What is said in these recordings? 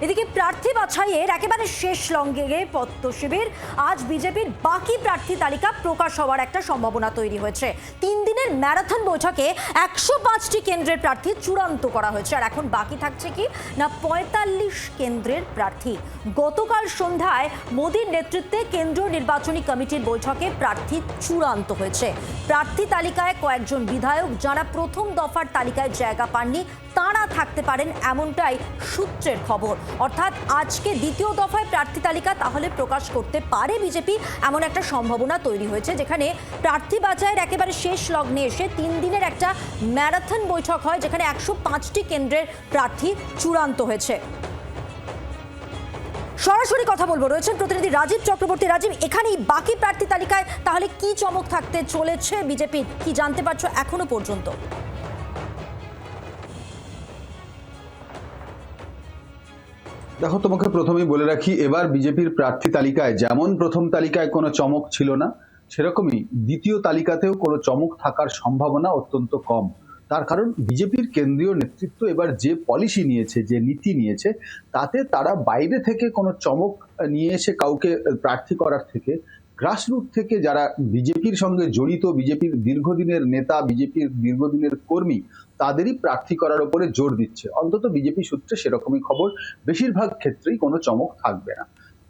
এদিকে প্রার্থী বাছাইয়ের একেবারে শেষ লগ্নে পদ্ম শিবির। আজ বিজেপির বাকি প্রার্থী তালিকা প্রকাশ হওয়ার একটা সম্ভাবনা তৈরি হয়েছে। 3 দিনের ম্যারাথন বৈঠকে 105টি কেন্দ্রের প্রার্থী চূড়ান্ত করা হয়েছে। আর এখন বাকি থাকছে কি না 45 কেন্দ্রের প্রার্থী। গতকাল সন্ধ্যায় মোদীর নেতৃত্বে কেন্দ্রীয় নির্বাচনী কমিটির বৈঠকে প্রার্থী চূড়ান্ত হয়েছে। প্রার্থী তালিকায় কয়েকজন বিধায়ক যারা প্রথম দফার তালিকায় জায়গা পাননি তারা থাকতে পারেন, এমনটাই সূত্রের খবর। অর্থাৎ আজকে দ্বিতীয় দফায় প্রার্থী তালিকা তাহলে প্রকাশ করতে পারে বিজেপি, এমন একটা সম্ভাবনা তৈরি হয়েছে, যেখানে প্রার্থী বাছাইয়ের একেবারে শেষ লগ্নে এসে 3 দিনের একটা ম্যারাথন বৈঠক হয়, যেখানে 105টি কেন্দ্রের প্রার্থী চূড়ান্ত হয়েছে। সরাসরি কথা বলবো, রয়েছেন প্রতিনিধি রাজীব চক্রবর্তী। রাজীব, এখানেই বাকি প্রার্থী তালিকায় তাহলে কি চমক থাকতে চলেছে বিজেপির, কি জানতে পারছো এখনো পর্যন্ত? দেখো, তোমাকে প্রথমেই বলে রাখি, এবার বিজেপির প্রার্থী তালিকায় যেমন প্রথম তালিকায় কোনো চমক ছিল না, সেরকমই দ্বিতীয় তালিকাতেও কোনো চমক থাকার সম্ভাবনা অত্যন্ত কম। তার কারণ বিজেপির কেন্দ্রীয় নেতৃত্ব এবার যে পলিসি নিয়েছে, যে নীতি নিয়েছে, তাতে তারা বাইরে থেকে কোনো চমক নিয়ে এসে কাউকে প্রার্থী করার থেকে গ্রাসরুট থেকে যারা বিজেপির সঙ্গে জড়িত, বিজেপির দীর্ঘদিনের নেতা, বিজেপির দীর্ঘদিনের কর্মী, তাদেরই প্রার্থী করার উপরে জোর দিচ্ছে। অন্তত বিজেপি সূত্রে সেরকমই খবর। বেশিরভাগ ক্ষেত্রেই কোনো চমক থাকবে না।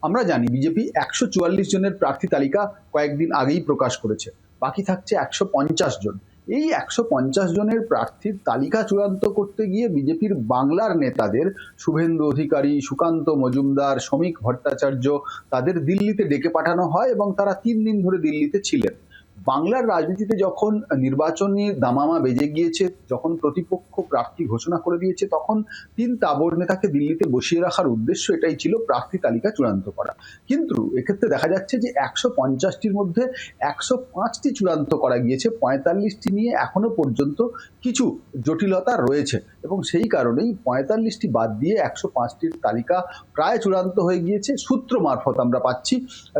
আমরা জানি বিজেপি 144 জনের প্রার্থী তালিকা কয়েকদিন আগেই প্রকাশ করেছে, বাকি থাকছে 150 জন। এই 150 জনের প্রার্থীর তালিকা চূড়ান্ত করতে গিয়ে বিজেপির বাংলার নেতাদের শুভেন্দু অধিকারী, সুকান্ত মজুমদার, শ্রমিক ভট্টাচার্য, তাদের দিল্লিতে ডেকে পাঠানো হয় এবং তারা 3 দিন ধরে দিল্লিতে ছিলেন। বাংলার রাজনীতিতে যখন নির্বাচনী দামামা বেজে গিয়েছে, যখন প্রতিপক্ষ প্রার্থী ঘোষণা করে দিয়েছে, তখন 3 তাবড় নেতাকে দিল্লিতে বসিয়ে রাখার উদ্দেশ্য এটাই ছিল, প্রার্থী তালিকা চূড়ান্ত করা। কিন্তু এক্ষেত্রে দেখা যাচ্ছে যে 150টির মধ্যে 105টি চূড়ান্ত করা গিয়েছে, 45টি নিয়ে এখনো পর্যন্ত কিছু জটিলতা রয়েছে এবং সেই কারণেই 45টি বাদ দিয়ে 105টির তালিকা প্রায় চূড়ান্ত হয়ে গিয়েছে। সূত্র মারফত আমরা পাচ্ছি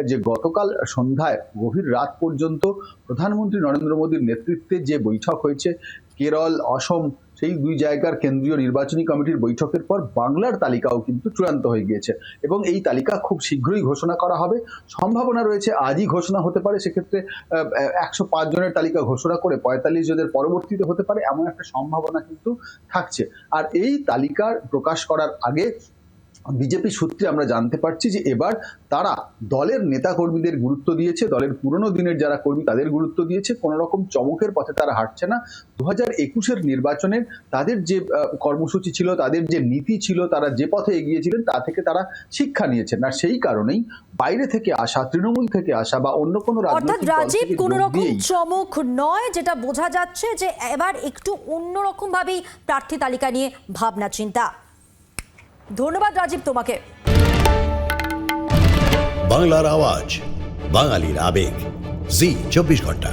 যে গতকাল সন্ধ্যায় গভীর রাত পর্যন্ত প্রধানমন্ত্রী নরেন্দ্র মোদীর নেতৃত্বে যে বৈঠক হয়েছে, কেরল, অসম, সেই 2 জায়গার কেন্দ্রীয় নির্বাচনী কমিটির বৈঠকের পর বাংলার তালিকাও কিন্তু চূড়ান্ত হয়ে গিয়েছে এবং এই তালিকা খুব শীঘ্রই ঘোষণা করা হবে। সম্ভাবনা রয়েছে আজই ঘোষণা হতে পারে, সেক্ষেত্রে 105 জনের তালিকা ঘোষণা করে 45 জনের পরবর্তীতে হতে পারে, এমন একটা সম্ভাবনা কিন্তু থাকছে। আর এই তালিকার প্রকাশ করার আগে বিজেপি সূত্রে আমরা জানতে পারছি যে এবার তারা দলের নেতা কর্মীদের গুরুত্ব দিয়েছে, দলের পুরনো দিনের যারা কর্মী তাদের গুরুত্ব দিয়েছে। কোনো রকম চমকের পথে তারা হাঁটছে না। 2021-এর নির্বাচনের তাদের যে কর্মসূচি ছিল, তাদের যে নীতি ছিল, তারা যে পথে এগিয়েছিলেন তা থেকে তারা শিক্ষা নিয়েছেন। আর সেই কারণেই বাইরে থেকে আসা, তৃণমূল থেকে আসা বা অন্য কোনো রাজনৈতিক দল থেকে কোনো রকম চমক নয়, যেটা বোঝা যাচ্ছে যে এবার একটু অন্যরকম ভাবেই প্রার্থী তালিকা নিয়ে ভাবনা চিন্তা। ধন্যবাদ রাজীব তোমাকে। বাংলার আওয়াজ, বাঙালির আবেগ, জি 24 ঘন্টা।